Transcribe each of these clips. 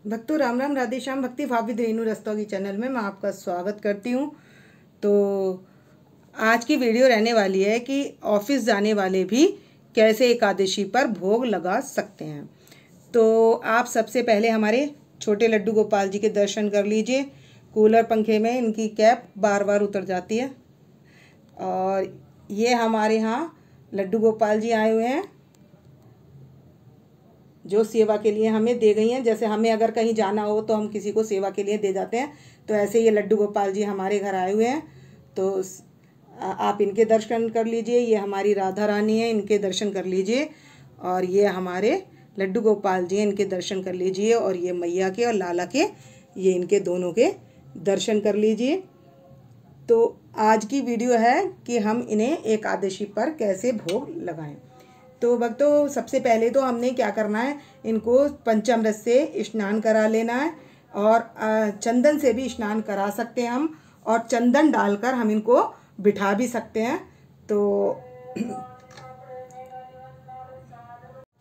भक्तों राम राम, राधे श्याम। भक्ति भाव विद रेणु रस्तोगी चैनल में मैं आपका स्वागत करती हूँ। तो आज की वीडियो रहने वाली है कि ऑफिस जाने वाले भी कैसे एकादशी पर भोग लगा सकते हैं। तो आप सबसे पहले हमारे छोटे लड्डू गोपाल जी के दर्शन कर लीजिए। कूलर पंखे में इनकी कैप बार बार उतर जाती है। और ये हमारे यहाँ लड्डू गोपाल जी आए हुए हैं जो सेवा के लिए हमें दे गई हैं। जैसे हमें अगर कहीं जाना हो तो हम किसी को सेवा के लिए दे जाते हैं, तो ऐसे ये लड्डू गोपाल जी हमारे घर आए हुए हैं। तो आप इनके दर्शन कर लीजिए। ये हमारी राधा रानी है, इनके दर्शन कर लीजिए। और ये हमारे लड्डू गोपाल जी हैं, इनके दर्शन कर लीजिए। और ये मैया के और लाला के, ये इनके दोनों के दर्शन कर लीजिए। तो आज की वीडियो है कि हम इन्हें एकादशी पर कैसे भोग लगाएं। तो भक्तों सबसे पहले तो हमने क्या करना है, इनको पंचामृत से स्नान करा लेना है। और चंदन से भी स्नान करा सकते हैं हम, और चंदन डालकर हम इनको बिठा भी सकते हैं। तो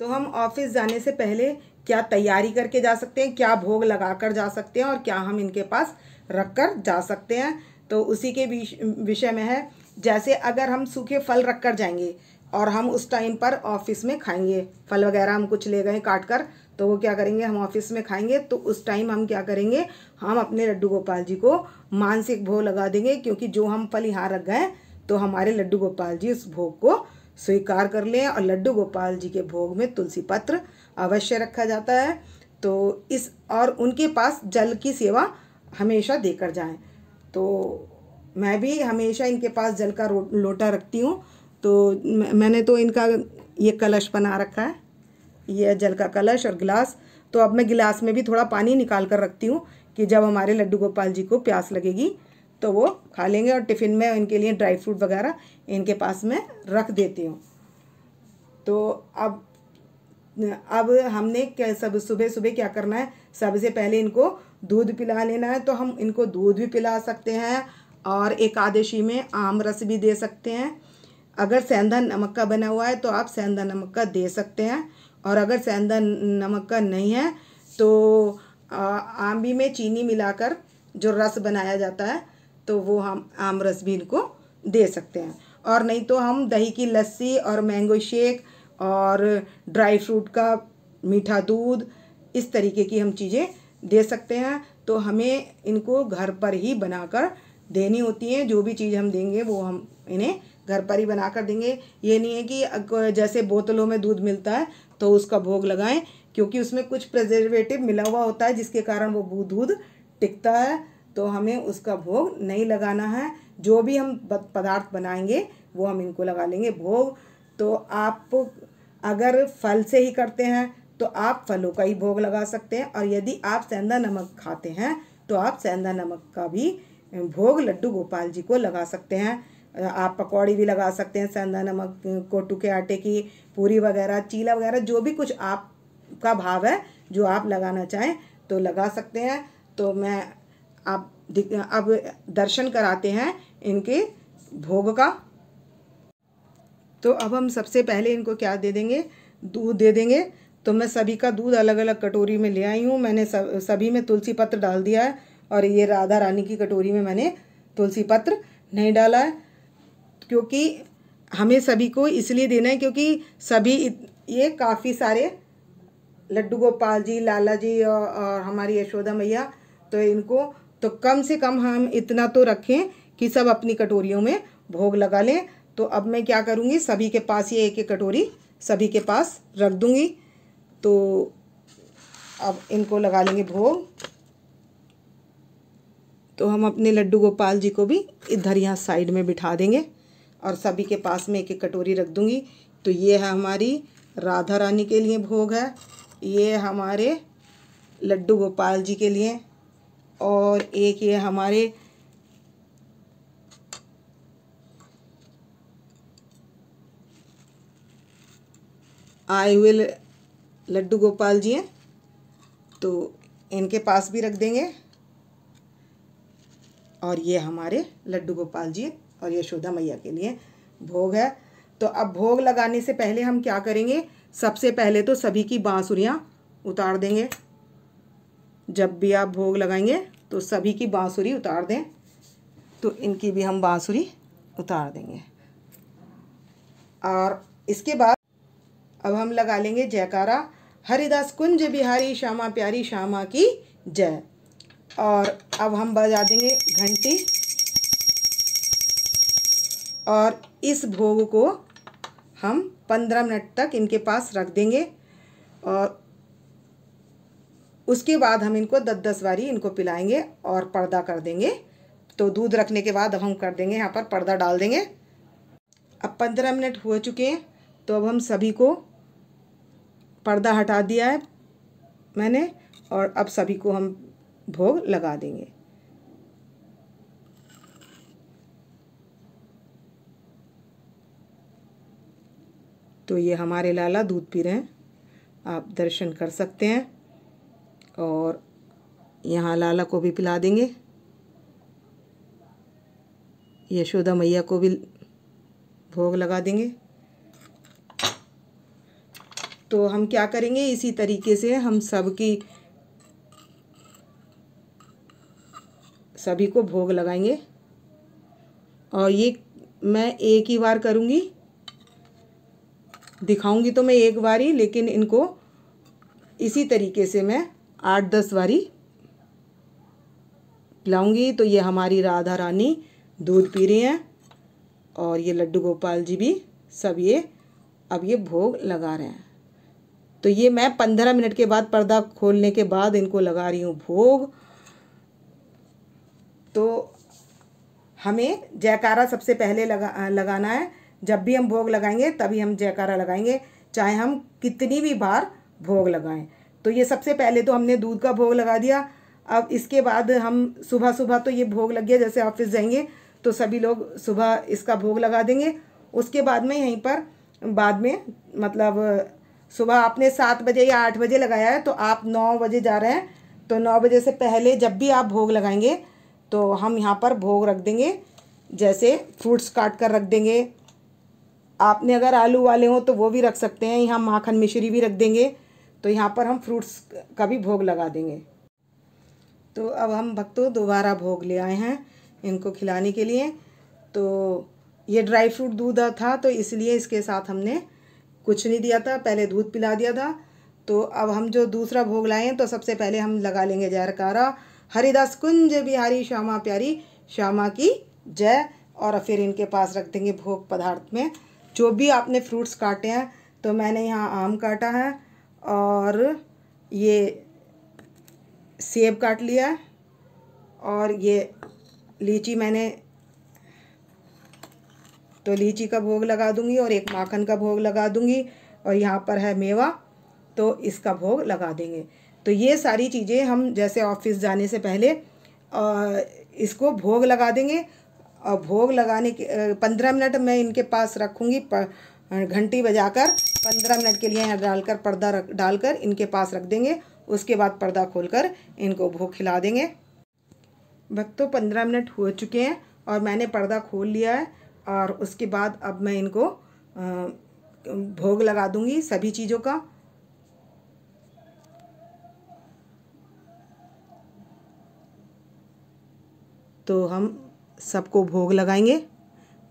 हम ऑफिस जाने से पहले क्या तैयारी करके जा सकते हैं, क्या भोग लगाकर जा सकते हैं और क्या हम इनके पास रख कर जा सकते हैं, तो उसी के विषय में है। जैसे अगर हम सूखे फल रख कर जाएंगे और हम उस टाइम पर ऑफिस में खाएंगे, फल वगैरह हम कुछ ले गए काट कर, तो वो क्या करेंगे, हम ऑफिस में खाएंगे। तो उस टाइम हम क्या करेंगे, हम अपने लड्डू गोपाल जी को मानसिक भोग लगा देंगे। क्योंकि जो हम फल यहाँ रख गए तो हमारे लड्डू गोपाल जी उस भोग को स्वीकार कर लें। और लड्डू गोपाल जी के भोग में तुलसी पत्र अवश्य रखा जाता है। तो और उनके पास जल की सेवा हमेशा देकर जाएं। तो मैं भी हमेशा इनके पास जल का लोटा रखती हूँ। तो मैंने तो इनका ये कलश बना रखा है, ये जल का कलश और गिलास। तो अब मैं गिलास में भी थोड़ा पानी निकाल कर रखती हूँ कि जब हमारे लड्डू गोपाल जी को प्यास लगेगी तो वो खा लेंगे। और टिफ़िन में इनके लिए ड्राई फ्रूट वगैरह इनके पास में रख देती हूँ। तो अब हमने सब सुबह सुबह क्या करना है, सबसे पहले इनको दूध पिला लेना है। तो हम इनको दूध भी पिला सकते हैं और एकादशी में आम रस भी दे सकते हैं। अगर सेंधा नमक का बना हुआ है तो आप सेंधा नमक का दे सकते हैं। और अगर सेंधा नमक का नहीं है तो आंबी में चीनी मिलाकर जो रस बनाया जाता है तो वो हम आम रस भी इनको दे सकते हैं। और नहीं तो हम दही की लस्सी और मैंगो शेक और ड्राई फ्रूट का मीठा दूध, इस तरीके की हम चीज़ें दे सकते हैं। तो हमें इनको घर पर ही बनाकर देनी होती हैं। जो भी चीज़ हम देंगे वो हम इन्हें घर पर ही बना कर देंगे। ये नहीं है कि जैसे बोतलों में दूध मिलता है तो उसका भोग लगाएं, क्योंकि उसमें कुछ प्रिजर्वेटिव मिला हुआ होता है जिसके कारण वो दूध टिकता है। तो हमें उसका भोग नहीं लगाना है। जो भी हम पदार्थ बनाएंगे वो हम इनको लगा लेंगे भोग। तो आप अगर फल से ही करते हैं तो आप फलों का ही भोग लगा सकते हैं। और यदि आप सेंधा नमक खाते हैं तो आप सेंधा नमक का भी भोग लड्डू गोपाल जी को लगा सकते हैं। आप पकौड़ी भी लगा सकते हैं सेंधा नमक, कोटू के आटे की पूरी वगैरह, चीला वगैरह, जो भी कुछ आपका भाव है जो आप लगाना चाहें तो लगा सकते हैं। तो मैं अब दर्शन कराते हैं इनके भोग का। तो अब हम सबसे पहले इनको क्या दे देंगे, दूध दे देंगे। तो मैं सभी का दूध अलग अलग कटोरी में ले आई हूँ। मैंने सभी में तुलसी पत्र डाल दिया है। और ये राधा रानी की कटोरी में मैंने तुलसी पत्र नहीं डाला है, क्योंकि हमें सभी को इसलिए देना है क्योंकि सभी ये काफ़ी सारे लड्डू गोपाल जी, लाला जी और हमारी यशोदा मैया, तो इनको तो कम से कम हम इतना तो रखें कि सब अपनी कटोरियों में भोग लगा लें। तो अब मैं क्या करूँगी, सभी के पास ये एक एक कटोरी सभी के पास रख दूँगी। तो अब इनको लगा लेंगे भोग। तो हम अपने लड्डू गोपाल जी को भी इधर यहाँ साइड में बिठा देंगे और सभी के पास में एक एक कटोरी रख दूँगी। तो ये है हमारी राधा रानी के लिए भोग है, ये हमारे लड्डू गोपाल जी के लिए, और एक ये हमारे आए हुए लड्डू गोपाल जी हैं तो इनके पास भी रख देंगे। और ये हमारे लड्डू गोपाल जी और यशोदा मैया के लिए भोग है। तो अब भोग लगाने से पहले हम क्या करेंगे, सबसे पहले तो सभी की बांसुरियाँ उतार देंगे। जब भी आप भोग लगाएंगे तो सभी की बांसुरी उतार दें। तो इनकी भी हम बांसुरी उतार देंगे। और इसके बाद अब हम लगा लेंगे जयकारा, हरिदास कुंज बिहारी श्यामा प्यारी श्यामा की जय। और अब हम बजा देंगे घंटी और इस भोग को हम 15 मिनट तक इनके पास रख देंगे। और उसके बाद हम इनको 10-10 बारी इनको पिलाएंगे और पर्दा कर देंगे। तो दूध रखने के बाद अब हम कर देंगे यहाँ पर पर्दा डाल देंगे। अब 15 मिनट हो चुके हैं, तो अब हम सभी को पर्दा हटा दिया है मैंने, और अब सभी को हम भोग लगा देंगे। तो ये हमारे लाला दूध पी रहे हैं, आप दर्शन कर सकते हैं। और यहाँ लाला को भी पिला देंगे, यशोदा मैया को भी भोग लगा देंगे। तो हम क्या करेंगे, इसी तरीके से हम सभी को भोग लगाएंगे। और ये मैं एक ही बार करूँगी, दिखाऊंगी तो मैं एक बार ही, लेकिन इनको इसी तरीके से मैं 8-10 बारी पिलाऊंगी। तो ये हमारी राधा रानी दूध पी रही हैं और ये लड्डू गोपाल जी भी सब ये अब ये भोग लगा रहे हैं। तो ये मैं 15 मिनट के बाद पर्दा खोलने के बाद इनको लगा रही हूँ भोग। तो हमें जयकारा सबसे पहले लगाना है। जब भी हम भोग लगाएंगे तभी हम जयकारा लगाएंगे, चाहे हम कितनी भी बार भोग लगाएं। तो ये सबसे पहले तो हमने दूध का भोग लगा दिया। अब इसके बाद हम सुबह सुबह तो ये भोग लग गया, जैसे ऑफिस जाएंगे तो सभी लोग सुबह इसका भोग लगा देंगे। उसके बाद में यहीं पर बाद में मतलब सुबह आपने 7 बजे या 8 बजे लगाया है तो आप 9 बजे जा रहे हैं, तो 9 बजे से पहले जब भी आप भोग लगाएंगे तो हम यहाँ पर भोग रख देंगे। जैसे फ्रूट्स काट कर रख देंगे, आपने अगर आलू वाले हो तो वो भी रख सकते हैं, यहाँ माखन मिश्री भी रख देंगे। तो यहाँ पर हम फ्रूट्स का भी भोग लगा देंगे। तो अब हम भक्तों दोबारा भोग ले आए हैं इनको खिलाने के लिए। तो ये ड्राई फ्रूट दूध था तो इसलिए इसके साथ हमने कुछ नहीं दिया था, पहले दूध पिला दिया था। तो अब हम जो दूसरा भोग लाए हैं तो सबसे पहले हम लगा लेंगे जयकारा, हरिदास कुंज बिहारी श्यामा प्यारी श्यामा की जय। और फिर इनके पास रख देंगे भोग पदार्थ में जो भी आपने फ्रूट्स काटे हैं। तो मैंने यहाँ आम काटा है और ये सेब काट लिया है और ये लीची मैंने, तो लीची का भोग लगा दूंगी और एक माखन का भोग लगा दूंगी। और यहाँ पर है मेवा, तो इसका भोग लगा देंगे। तो ये सारी चीज़ें हम जैसे ऑफिस जाने से पहले इसको भोग लगा देंगे। और भोग लगाने के 15 मिनट मैं इनके पास रखूँगी, घंटी बजाकर 15 मिनट के लिए यहाँ डालकर पर्दा डालकर इनके पास रख देंगे। उसके बाद पर्दा खोलकर इनको भोग खिला देंगे। भक्तों 15 मिनट हो चुके हैं और मैंने पर्दा खोल लिया है। और उसके बाद अब मैं इनको भोग लगा दूंगी सभी चीज़ों का। तो हम सबको भोग लगाएंगे।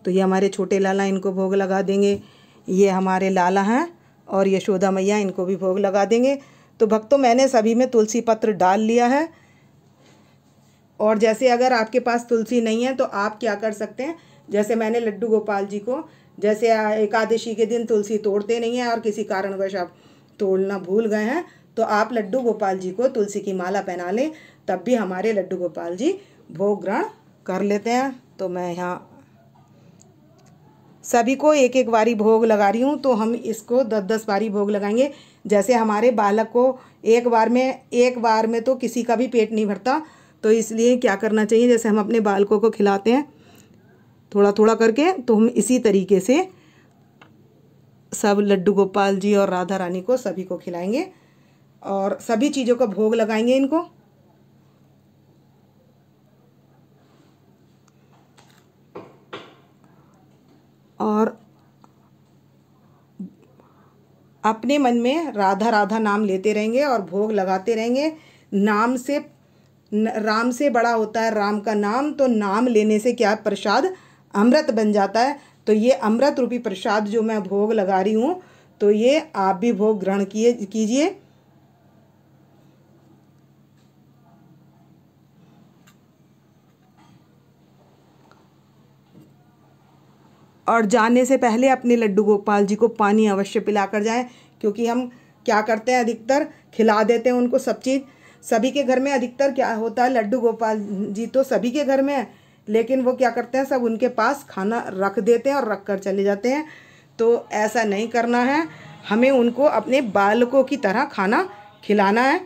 तो ये हमारे छोटे लाला, इनको भोग लगा देंगे। ये हमारे लाला हैं और यशोदा मैया, इनको भी भोग लगा देंगे। तो भक्तों मैंने सभी में तुलसी पत्र डाल लिया है। और जैसे अगर आपके पास तुलसी नहीं है तो आप क्या कर सकते हैं, जैसे मैंने लड्डू गोपाल जी को, जैसे एकादशी के दिन तुलसी तोड़ते नहीं हैं और किसी कारणवश आप तोड़ना भूल गए हैं, तो आप लड्डू गोपाल जी को तुलसी की माला पहना लें, तब भी हमारे लड्डू गोपाल जी भोग ग्रहण कर लेते हैं। तो मैं यहाँ सभी को एक एक बारी भोग लगा रही हूँ। तो हम इसको 10-10 बारी भोग लगाएंगे। जैसे हमारे बालक को एक बार में तो किसी का भी पेट नहीं भरता, तो इसलिए क्या करना चाहिए, जैसे हम अपने बालकों को खिलाते हैं थोड़ा थोड़ा करके, तो हम इसी तरीके से सब लड्डू गोपाल जी और राधा रानी को सभी को खिलाएंगे और सभी चीज़ों का भोग लगाएंगे इनको। और अपने मन में राधा राधा नाम लेते रहेंगे और भोग लगाते रहेंगे। राम से बड़ा होता है राम का नाम, तो नाम लेने से क्या प्रसाद अमृत बन जाता है। तो ये अमृत रूपी प्रसाद जो मैं भोग लगा रही हूँ, तो ये आप भी भोग ग्रहण कीजिए। और जाने से पहले अपने लड्डू गोपाल जी को पानी अवश्य पिलाकर जाएं, क्योंकि हम क्या करते हैं, अधिकतर खिला देते हैं उनको सब चीज़। सभी के घर में अधिकतर क्या होता है, लड्डू गोपाल जी तो सभी के घर में है, लेकिन वो क्या करते हैं, सब उनके पास खाना रख देते हैं और रख कर चले जाते हैं। तो ऐसा नहीं करना है, हमें उनको अपने बालकों की तरह खाना खिलाना है।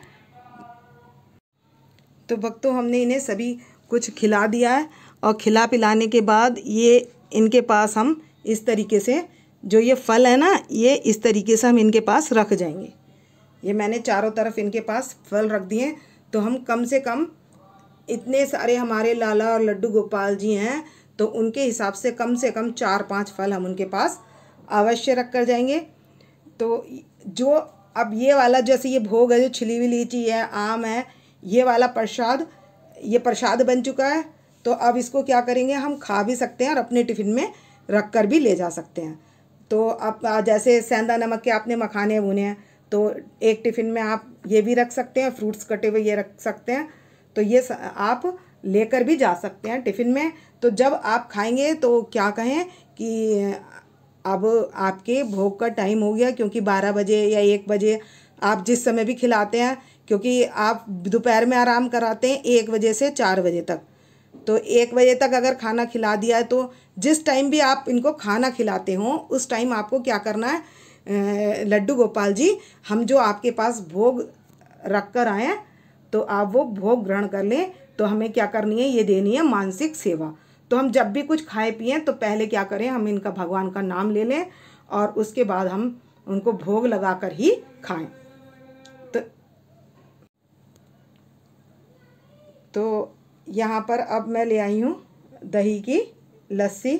तो भक्तों, हमने इन्हें सभी कुछ खिला दिया है, और खिला पिलाने के बाद ये इनके पास हम इस तरीके से, जो ये फल है ना, ये इस तरीके से हम इनके पास रख जाएंगे। ये मैंने चारों तरफ इनके पास फल रख दिए। तो हम कम से कम, इतने सारे हमारे लाला और लड्डू गोपाल जी हैं, तो उनके हिसाब से कम 4-5 फल हम उनके पास अवश्य रख कर जाएंगे। तो जो अब ये वाला, जैसे ये भोग है, जो छिली हुई लीची है, आम है, ये वाला प्रसाद, ये प्रसाद बन चुका है। तो अब इसको क्या करेंगे, हम खा भी सकते हैं और अपने टिफ़िन में रख कर भी ले जा सकते हैं। तो अब जैसे सेंधा नमक के आपने मखाने भुने हैं, तो एक टिफ़िन में आप ये भी रख सकते हैं, फ्रूट्स कटे हुए ये रख सकते हैं। तो ये आप लेकर भी जा सकते हैं टिफ़िन में। तो जब आप खाएंगे तो क्या कहें कि अब आपके भोग का टाइम हो गया, क्योंकि 12 बजे या 1 बजे आप जिस समय भी खिलाते हैं, क्योंकि आप दोपहर में आराम कराते हैं 1 बजे से 4 बजे तक। तो 1 बजे तक अगर खाना खिला दिया है, तो जिस टाइम भी आप इनको खाना खिलाते हो, उस टाइम आपको क्या करना है, लड्डू गोपाल जी, हम जो आपके पास भोग रख कर आए हैं, तो आप वो भोग ग्रहण कर लें। तो हमें क्या करनी है, ये देनी है मानसिक सेवा। तो हम जब भी कुछ खाएं पिएं, तो पहले क्या करें, हम इनका भगवान का नाम ले लें, और उसके बाद हम उनको भोग लगा कर ही खाएं। तो यहाँ पर अब मैं ले आई हूँ दही की लस्सी।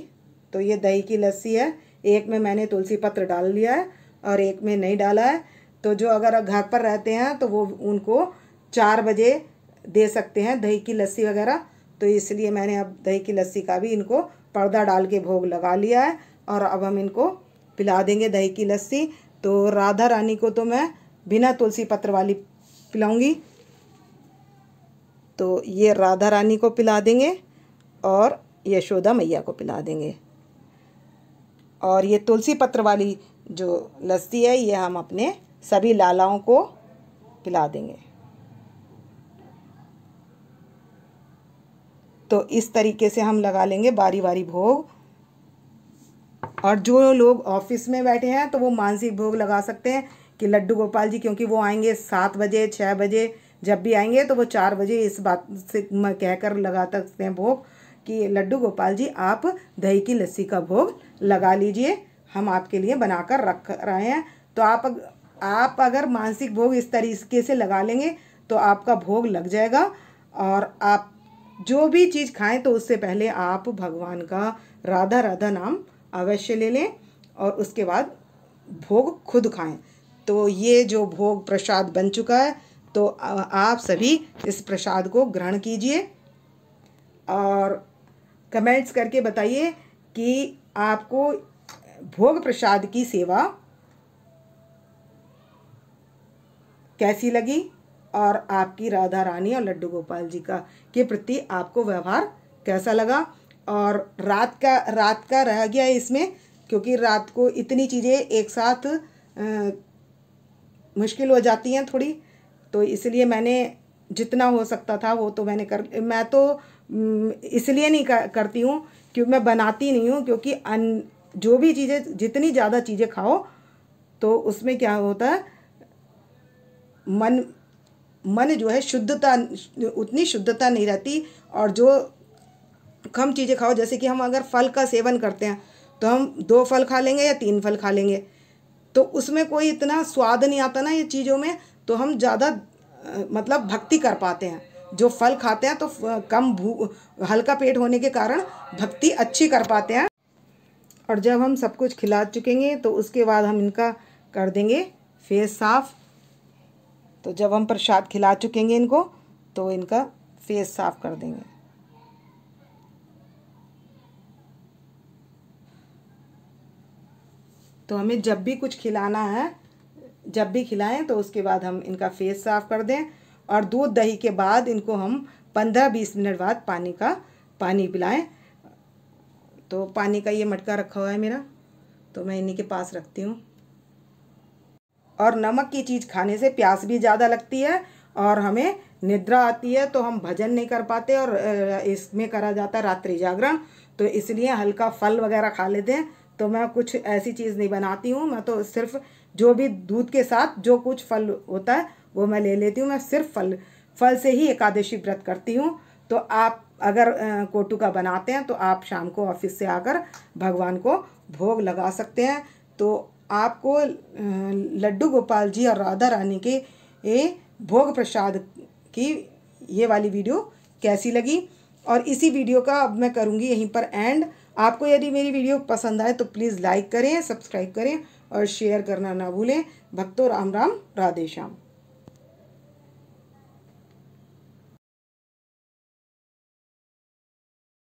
तो ये दही की लस्सी है, एक में मैंने तुलसी पत्र डाल लिया है और एक में नहीं डाला है। तो जो अगर घर पर रहते हैं, तो वो उनको 4 बजे दे सकते हैं दही की लस्सी वगैरह। तो इसलिए मैंने अब दही की लस्सी का भी इनको पर्दा डाल के भोग लगा लिया है, और अब हम इनको पिला देंगे दही की लस्सी। तो राधा रानी को तो मैं बिना तुलसी पत्र वाली पिलाऊंगी। तो ये राधा रानी को पिला देंगे और यशोदा मैया को पिला देंगे। और ये तुलसी पत्र वाली जो लस्सी है, ये हम अपने सभी लालाओं को पिला देंगे। तो इस तरीके से हम लगा लेंगे बारी बारी भोग। और जो लोग ऑफिस में बैठे हैं, तो वो मानसिक भोग लगा सकते हैं कि लड्डू गोपाल जी, क्योंकि वो आएंगे 7 बजे 6 बजे, जब भी आएंगे तो वो 4 बजे इस बात से कहकर लगा सकते हैं भोग कि लड्डू गोपाल जी, आप दही की लस्सी का भोग लगा लीजिए, हम आपके लिए बनाकर रख रहे हैं। तो आप अगर मानसिक भोग इस तरीके से लगा लेंगे, तो आपका भोग लग जाएगा। और आप जो भी चीज़ खाएं, तो उससे पहले आप भगवान का राधा राधा नाम अवश्य ले लें, और उसके बाद भोग खुद खाएं। तो ये जो भोग प्रसाद बन चुका है, तो आप सभी इस प्रसाद को ग्रहण कीजिए और कमेंट्स करके बताइए कि आपको भोग प्रसाद की सेवा कैसी लगी, और आपकी राधा रानी और लड्डू गोपाल जी का के प्रति आपको व्यवहार कैसा लगा। और रात का रह गया इसमें, क्योंकि रात को इतनी चीज़ें एक साथ मुश्किल हो जाती हैं थोड़ी। तो इसलिए मैंने जितना हो सकता था वो तो मैंने मैं तो इसलिए नहीं करती हूँ क्योंकि मैं बनाती नहीं हूँ, क्योंकि जो भी चीज़ें, जितनी ज़्यादा चीज़ें खाओ, तो उसमें क्या होता है, मन जो है उतनी शुद्धता नहीं रहती। और जो कम चीज़ें खाओ, जैसे कि हम अगर फल का सेवन करते हैं, तो हम 2 फल खा लेंगे या 3 फल खा लेंगे, तो उसमें कोई इतना स्वाद नहीं आता ना ये चीज़ों में। तो हम ज़्यादा मतलब भक्ति कर पाते हैं। जो फल खाते हैं, तो हल्का पेट होने के कारण भक्ति अच्छी कर पाते हैं। और जब हम सब कुछ खिला चुकेंगे, तो उसके बाद हम इनका कर देंगे फेस साफ। तो जब हम प्रसाद खिला चुकेंगे इनको तो इनका फेस साफ कर देंगे। तो हमें जब भी कुछ खिलाना है, जब भी खिलाएं तो उसके बाद हम इनका फेस साफ कर दें। और दूध दही के बाद इनको हम 15-20 मिनट बाद पानी पिलाएं। तो पानी का ये मटका रखा हुआ है मेरा, तो मैं इन्हीं के पास रखती हूँ। और नमक की चीज़ खाने से प्यास भी ज़्यादा लगती है और हमें निद्रा आती है, तो हम भजन नहीं कर पाते और इसमें करा जाता है रात्रि जागरण, तो इसलिए हल्का फल वगैरह खा लेते हैं। तो मैं कुछ ऐसी चीज़ नहीं बनाती हूँ, मैं तो सिर्फ जो भी दूध के साथ जो कुछ फल होता है वो मैं ले लेती हूँ। मैं सिर्फ फल से ही एकादशी व्रत करती हूँ। तो आप अगर कोटू का बनाते हैं तो आप शाम को ऑफिस से आकर भगवान को भोग लगा सकते हैं। तो आपको लड्डू गोपाल जी और राधा रानी के भोग प्रसाद की ये वाली वीडियो कैसी लगी, और इसी वीडियो का अब मैं करूँगी यहीं पर एंड। आपको यदि मेरी वीडियो पसंद आए तो प्लीज़ लाइक करें, सब्सक्राइब करें और शेयर करना ना भूलें। भक्तों राम राम, राधे श्याम।